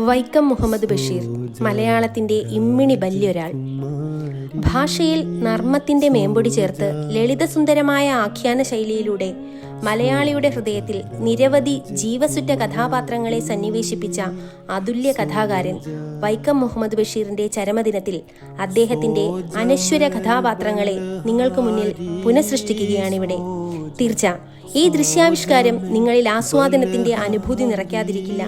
വൈക്കം മുഹമ്മദ് ബഷീർ മലയാളത്തിൻ്റെ ഇമ്മിണി ബല്യൊരാൾ. ഭാഷയിൽ നർമ്മത്തിൻ്റെ മേമ്പൊടി ചേർത്ത് ലളിതസുന്ദരമായ ആഖ്യാന ശൈലിയിലൂടെ മലയാളിയുടെ ഹൃദയത്തിൽ നിരവധി ജീവസുറ്റ കഥാപാത്രങ്ങളെ സന്നിവേശിപ്പിച്ച അതുല്യ കഥാകാരൻ വൈക്കം മുഹമ്മദ് ബഷീറിന്റെ ചരമദിനത്തിൽ അദ്ദേഹത്തിന്റെ അനശ്വര കഥാപാത്രങ്ങളെ നിങ്ങൾക്ക് മുന്നിൽ പുനഃസൃഷ്ടിക്കുകയാണിവിടെ. തീർച്ച ഈ ദൃശ്യാവിഷ്കാരം നിങ്ങളിൽ ആസ്വാദനത്തിന്റെ അനുഭൂതി നിറയ്ക്കാതിരിക്കില്ല.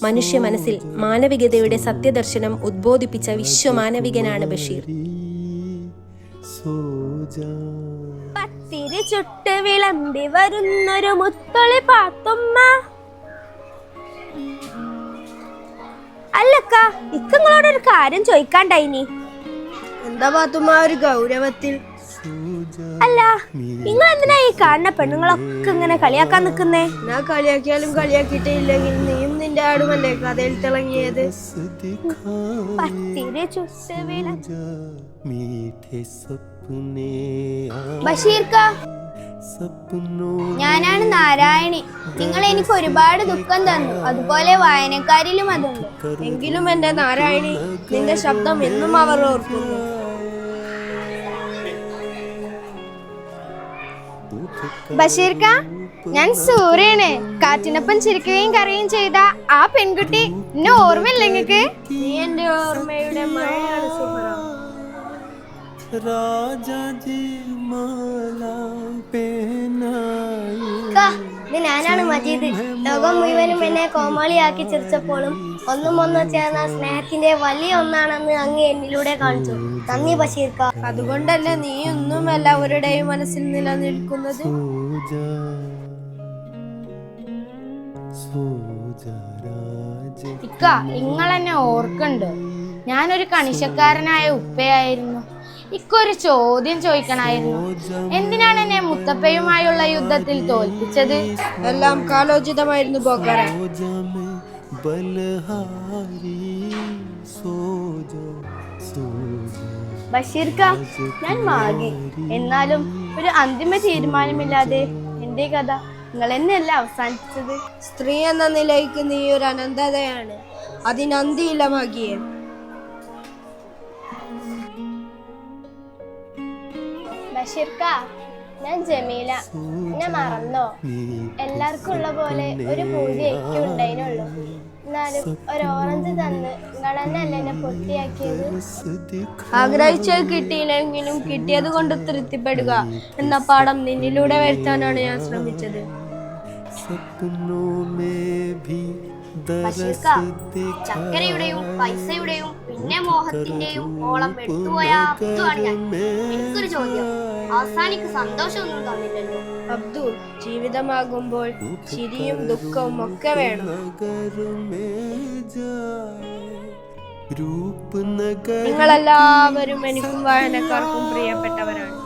മനുഷ്യ മനസ്സിൽ മാനവികതയുടെ സത്യദർശനം ഉദ്ബോധിപ്പിച്ച വിശ്വമാനവികനാണ് ബഷീർ. പത്തിരി ചുട്ട് വിളമ്പി വരുന്നൊരു മുത്തൊളി പാത്തുമ്മ. അല്ലക്ക, ഇക്കങ്ങളോടൊരു കാര്യം ചോദിക്കാണ്ടായിനി. എന്താ പാത്തുമ്മ ഒരു ഗൗരവത്തിൽ? അല്ല, നിങ്ങൾ എന്തിനാ ഈ കാണുന്ന പെണ്ണുങ്ങളൊക്കെ ഇങ്ങനെ കളിയാക്കാൻ നിൽക്കുന്നേ? ഞാൻ കളിയാക്കിയാലും കളിയാക്കിയിട്ടേ ഇല്ലെങ്കിൽ നീയും നിന്റെ ആടുമല്ലേ കഥയിൽ തിളങ്ങിയത്. പത്തിരി ചുട്ട് ബഷീർക്ക, ഞാനാണ് നാരായണി. നിങ്ങൾ എനിക്ക് ഒരുപാട് ദുഃഖം തന്നു, അതുപോലെ വായനക്കാരിലും അതുണ്ട്. എങ്കിലും എന്റെ നാരായണി, നിന്റെ ശബ്ദം എന്നും അവർ ഓർക്കുന്നു. ബഷീർക്ക, ഞാൻ സൂര്യയാണ്. കാറ്റിനൊപ്പം ചിരിക്കുകയും കറിയും ചെയ്ത ആ പെൺകുട്ടി എന്നെ ഓർമ്മയില്ല നിങ്ങൾക്ക്? നീ എന്റെ ഓർമ്മയുടെ മഴയാണ് സുഹറ. ഇത് ഞാനാണ് മജീദ്. ലോകം മുഴുവനും എന്നെ കോമാളിയാക്കി ചിരിച്ചപ്പോഴും ഒന്നും ചേർന്ന സ്നേഹത്തിന്റെ വലിയ ഒന്നാണെന്ന് അങ്ങ് എന്നിലൂടെ കാണിച്ചു. നന്ദി ബഷീർക്ക. അതുകൊണ്ടല്ലേ നീ ഒന്നും എല്ലാവരുടെയും മനസ്സിൽ നിലനിൽക്കുന്നത്. ഇക്ക, നിങ്ങളെന്നെ ഓർക്കണ്ട്, ഞാനൊരു കണിശക്കാരനായ ഉപ്പയായിരുന്നു. ഇക്കൊരു ചോദ്യം ചോദിക്കണമായിരുന്നു. എന്തിനാണ് എന്നെ മുത്തപ്പയുമായുള്ള യുദ്ധത്തിൽ തോൽപ്പിച്ചത്? എല്ലാം കാലോചിതമായിരുന്നു പോക്കാര. ബഷീർക്ക, ഞാൻ മാഗി. എന്നാലും ഒരു അന്തിമ തീരുമാനമില്ലാതെ എന്റെ കഥ നിങ്ങൾ എന്നെയല്ല അവസാനിപ്പിച്ചത്. സ്ത്രീ എന്ന നിലയ്ക്ക് നീ ഒരു അനന്തതയാണ്. അതിനന്തിയില്ല മാഗിയെ. ബഷീർക്ക, ഞാൻ ജമീല. എന്നെ മറന്നോ? എല്ലാവർക്കും ഉള്ള പോലെ ഒരു പൂതി എനിക്ക് ഉണ്ടായിരുന്നുള്ളൂ. എന്നാലും ഒരു ഓറഞ്ച് തന്ന് നിങ്ങൾ തന്നെയല്ലേ എന്നെ പൊട്ടിയാക്കിയത്. ആഗ്രഹിച്ചത് കിട്ടിയില്ലെങ്കിലും കിട്ടിയത് കൊണ്ട് തൃപ്തിപ്പെടുക എന്ന പാഠം നിന്നിലൂടെ വരുത്താനാണ് ഞാൻ ശ്രമിച്ചത്. ബഷീർക്ക, ചക്കരയുടെയും പൈസയുടെയും പിന്നെ മോഹത്തിന്റെയും ഓളം പെട്ടുപോയ അബ്ദുവാണ് ഞാൻ. എനിക്കൊരു ചോദ്യം, അവസാനിക്ക് സന്തോഷമൊന്നും തന്നില്ലല്ലോ. അബ്ദു, ജീവിതമാകുമ്പോൾ ചിരിയും ദുഃഖവും ഒക്കെ വേണം. നിങ്ങളെല്ലാവരും എനിക്കും വായനക്കാർക്കും പ്രിയപ്പെട്ടവരാണ്.